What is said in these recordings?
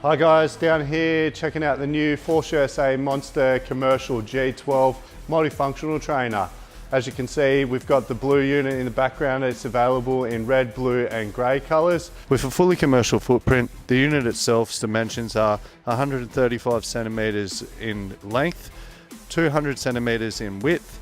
Hi guys, down here checking out the new USA Monster Commercial G12 multifunctional trainer. As you can see, we've got the blue unit in the background. It's available in red, blue and grey colours. With a fully commercial footprint, the unit itself's dimensions are 135 centimetres in length, 200 centimetres in width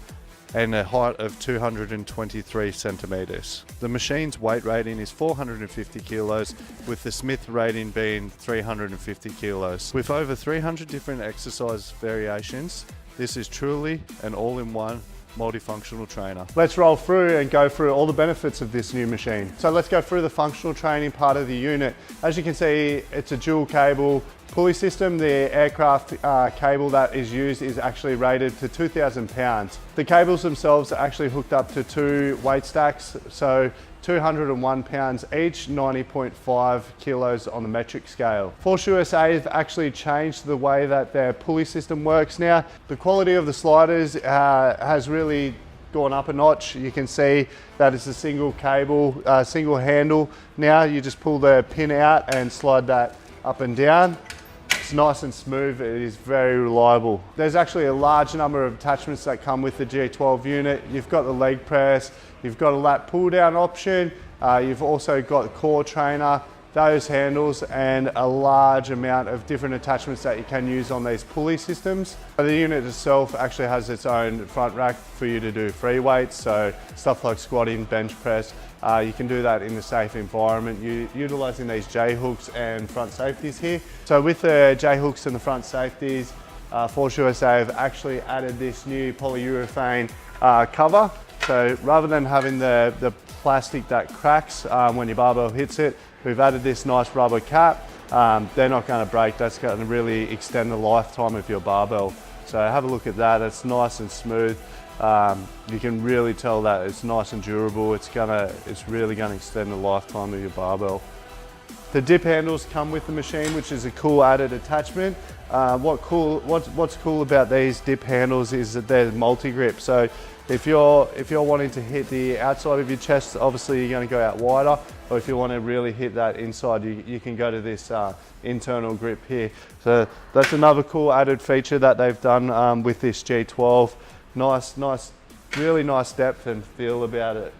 and a height of 223 centimetres. The machine's weight rating is 450 kilos, with the Smith rating being 350 kilos. With over 300 different exercise variations, this is truly an all-in-one multifunctional trainer. Let's roll through and go through all the benefits of this new machine. So let's go through the functional training part of the unit. As you can see, it's a dual cable pulley system. The aircraft cable that is used is actually rated to 2,000 pounds. The cables themselves are actually hooked up to two weight stacks, so 201 pounds each, 90.5 kilos on the metric scale. Force USA have actually changed the way that their pulley system works now. The quality of the sliders has really gone up a notch. You can see that it's a single cable, single handle. Now you just pull the pin out and slide that up and down. It's nice and smooth, it is very reliable. There's actually a large number of attachments that come with the G12 unit. You've got the leg press, you've got a lat pull down option, you've also got the core trainer, those handles and a large amount of different attachments that you can use on these pulley systems. The unit itself actually has its own front rack for you to do free weights, so stuff like squatting, bench press. You can do that in a safe environment, utilising these J-hooks and front safeties here. So with the J-hooks and the front safeties, Force USA have actually added this new polyurethane cover. So rather than having the plastic that cracks when your barbell hits it, we've added this nice rubber cap. They're not going to break, that's going to really extend the lifetime of your barbell. So have a look at that, it's nice and smooth. You can really tell that it's nice and durable. It's really going to extend the lifetime of your barbell. The dip handles come with the machine, which is a cool added attachment. What's cool about these dip handles is that they're multi-grip. So if you're wanting to hit the outside of your chest, obviously you're going to go out wider. Or if you want to really hit that inside, you can go to this internal grip here. So that's another cool added feature that they've done with this G12. Nice, really nice depth and feel about it.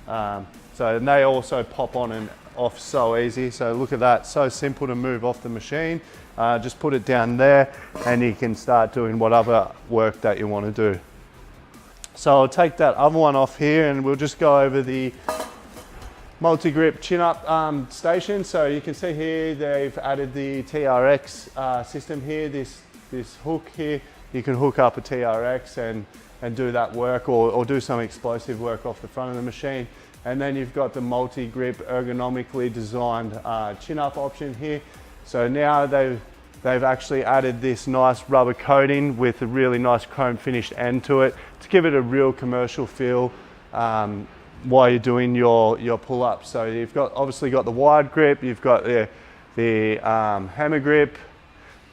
And they also pop on and off so easy. So look at that, so simple to move off the machine. Just put it down there and you can start doing whatever work that you want to do. So I'll take that other one off here and we'll just go over the multi-grip chin-up station. So you can see here they've added the TRX system here, this hook here. You can hook up a TRX and do that work or do some explosive work off the front of the machine. And then you've got the multi-grip ergonomically designed chin-up option here. So now they've actually added this nice rubber coating with a really nice chrome finished end to it to give it a real commercial feel while you're doing your pull-ups. So you've obviously got the wide grip, you've got the hammer grip,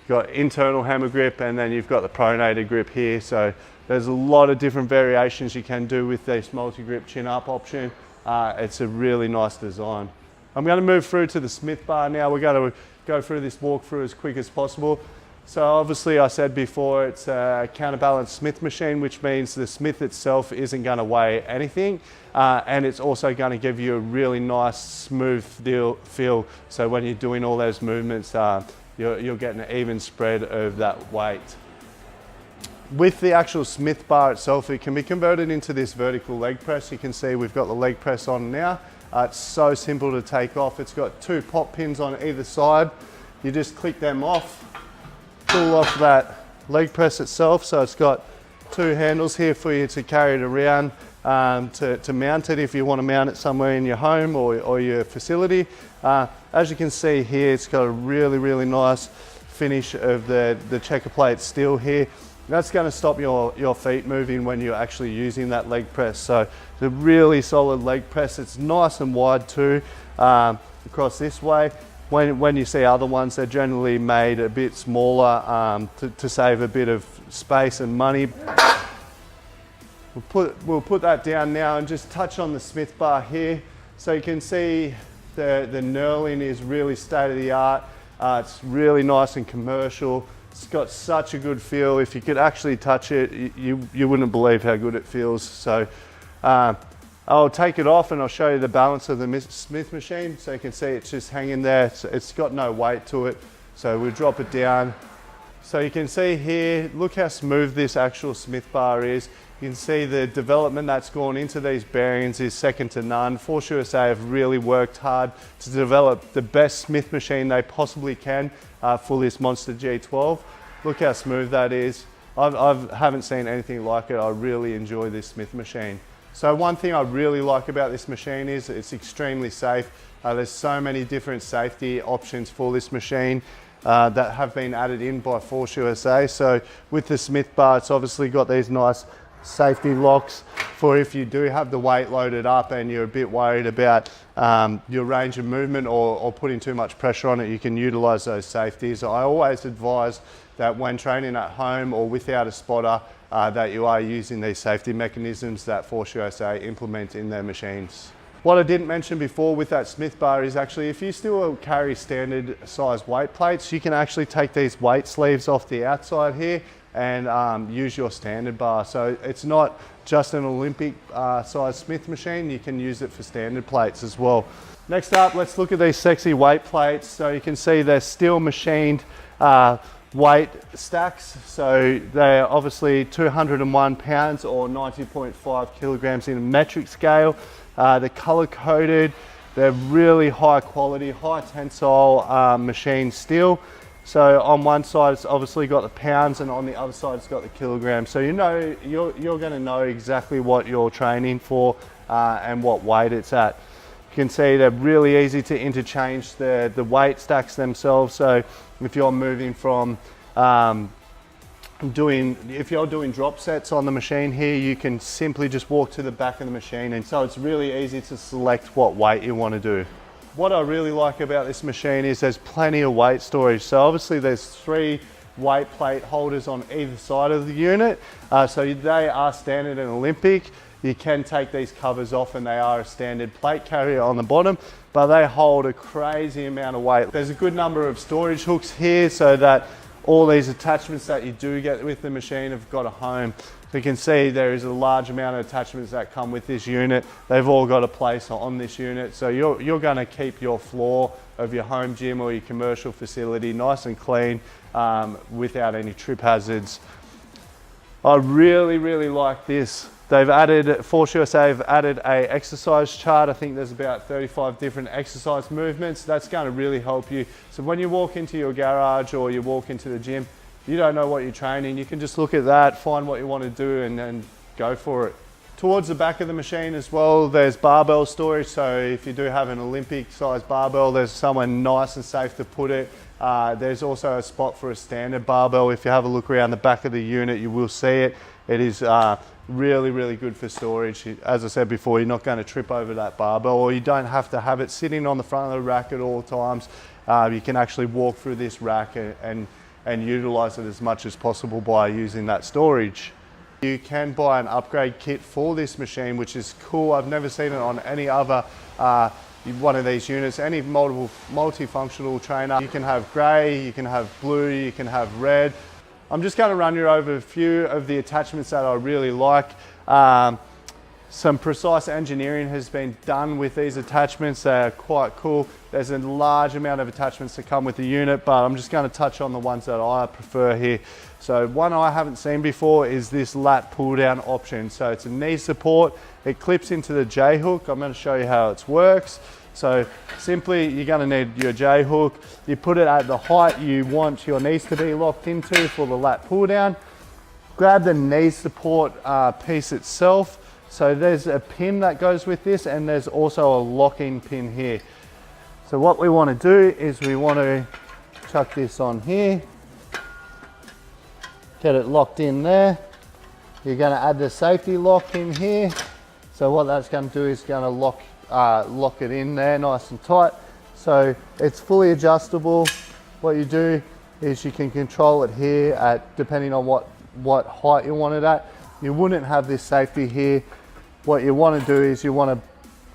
you've got internal hammer grip, and then you've got the pronated grip here. So there's a lot of different variations you can do with this multi-grip chin-up option. It's a really nice design. I'm going to move through to the Smith bar now. We're going to go through this walkthrough as quick as possible. So obviously I said before, it's a counterbalance Smith machine, which means the Smith itself isn't going to weigh anything. And it's also going to give you a really nice smooth feel. So when you're doing all those movements, you're getting an even spread of that weight. With the actual Smith bar itself, it can be converted into this vertical leg press. You can see we've got the leg press on now. It's so simple to take off. It's got two pop pins on either side. You just click them off, pull off that leg press itself. So it's got two handles here for you to carry it around to mount it if you want to mount it somewhere in your home or your facility. As you can see here, it's got a really nice finish of the checker plate steel here. That's going to stop your feet moving when you're actually using that leg press. So it's a really solid leg press. It's nice and wide too across this way. When you see other ones, they're generally made a bit smaller to save a bit of space and money. We'll put that down now and just touch on the Smith bar here. So you can see the knurling is really state of the art. It's really nice and commercial. It's got such a good feel. If you could actually touch it, you wouldn't believe how good it feels. So I'll take it off and I'll show you the balance of the Smith machine. So you can see it's just hanging there. It's got no weight to it. So we'll drop it down. So you can see here, look how smooth this actual Smith bar is. You can see the development that's gone into these bearings is second to none. Force USA have really worked hard to develop the best Smith machine they possibly can for this Monster G12. Look how smooth that is. I haven't seen anything like it. I really enjoy this Smith machine. So one thing I really like about this machine is it's extremely safe. There's so many different safety options for this machine that have been added in by Force USA. So with the Smith bar, it's obviously got these nice safety locks for if you do have the weight loaded up and you're a bit worried about your range of movement or putting too much pressure on it, you can utilize those safeties. I always advise that when training at home or without a spotter, that you are using these safety mechanisms that Force USA implement in their machines. What I didn't mention before with that Smith bar is actually if you still carry standard size weight plates, you can actually take these weight sleeves off the outside here and use your standard bar. So it's not just an Olympic size Smith machine, you can use it for standard plates as well. Next up, let's look at these sexy weight plates. So you can see they're steel machined weight stacks. So they're obviously 201 pounds or 90.5 kilograms in a metric scale. They're color coded. They're really high quality, high tensile machined steel. So on one side it's obviously got the pounds and on the other side it's got the kilograms. So you know, you're going to know exactly what you're training for and what weight it's at. You can see they're really easy to interchange the weight stacks themselves. So if you're moving from if you're doing drop sets on the machine here, you can simply just walk to the back of the machine, and so it's really easy to select what weight you want to do. What I really like about this machine is there's plenty of weight storage. So obviously there's 3 weight plate holders on either side of the unit. So they are standard and Olympic. You can take these covers off and they are a standard plate carrier on the bottom, but they hold a crazy amount of weight. There's a good number of storage hooks here so that all these attachments that you do get with the machine have got a home. So you can see there is a large amount of attachments that come with this unit. They've all got a place on this unit. So you're going to keep your floor of your home gym or your commercial facility nice and clean without any trip hazards. I really like this. Force USA have added a exercise chart. I think there's about 35 different exercise movements. That's going to really help you. So when you walk into your garage or you walk into the gym, you don't know what you're training, you can just look at that, find what you want to do and then go for it. Towards the back of the machine as well, there's barbell storage. So if you do have an Olympic size barbell, there's somewhere nice and safe to put it. There's also a spot for a standard barbell. If you have a look around the back of the unit, you will see it. It is really good for storage. As I said before, you're not going to trip over that barbell, or you don't have to have it sitting on the front of the rack at all times. You can actually walk through this rack and utilize it as much as possible by using that storage. You can buy an upgrade kit for this machine, which is cool. I've never seen it on any other one of these units. Any multifunctional trainer, you can have grey, you can have blue, you can have red. I'm just going to run you over a few of the attachments that I really like. Some precise engineering has been done with these attachments. They're quite cool. There's a large amount of attachments that come with the unit, but I'm just going to touch on the ones that I prefer here. So one I haven't seen before is this lat pull down option. So it's a knee support. It clips into the J hook. I'm going to show you how it works. So simply, you're going to need your J hook. You put it at the height you want your knees to be locked into for the lat pull down. Grab the knee support piece itself. So there's a pin that goes with this, and there's also a locking pin here. So what we want to do is we want to chuck this on here, get it locked in there. You're going to add the safety lock in here. So what that's going to do is going to lock it in there nice and tight. So it's fully adjustable. What you do is you can control it here at depending on what height you want it at. You wouldn't have this safety here. What you want to do is you want to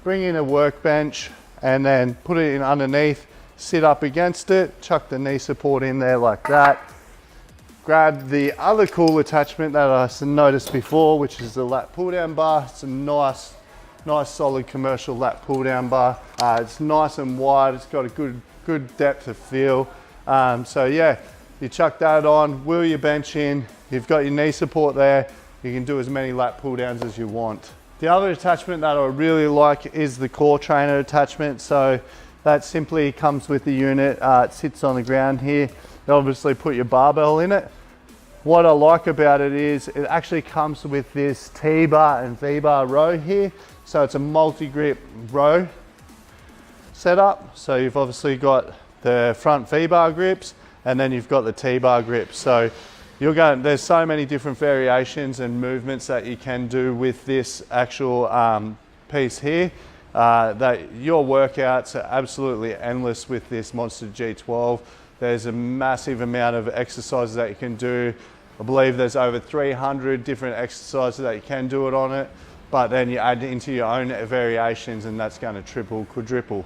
bring in a workbench and then put it in underneath sit up against it, chuck the knee support in there like that. Grab the other cool attachment that I noticed before, which is the lat pull down bar. It's a nice solid commercial lat pull down bar. It's nice and wide, it's got a good depth of feel. So yeah, you chuck that on, wheel your bench in, you've got your knee support there, you can do as many lat pull downs as you want. The other attachment that I really like is the core trainer attachment. So that simply comes with the unit, it sits on the ground here. You obviously put your barbell in it. What I like about it is it actually comes with this T-bar and V-bar row here. So it's a multi-grip row setup. So you've obviously got the front V-bar grips and then you've got the T-bar grips. So there's so many different variations and movements that you can do with this actual piece here. That your workouts are absolutely endless with this Monster G12. There's a massive amount of exercises that you can do. I believe there's over 300 different exercises that you can do it on it, but then you add into your own variations and that's going to triple, quadruple.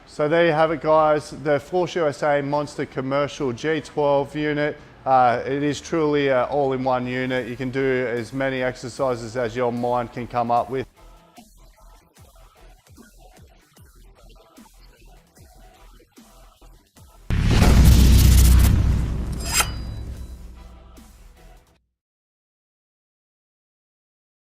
So there you have it, guys, the Force USA Monster Commercial G12 unit. It is truly an all-in-one unit. You can do as many exercises as your mind can come up with.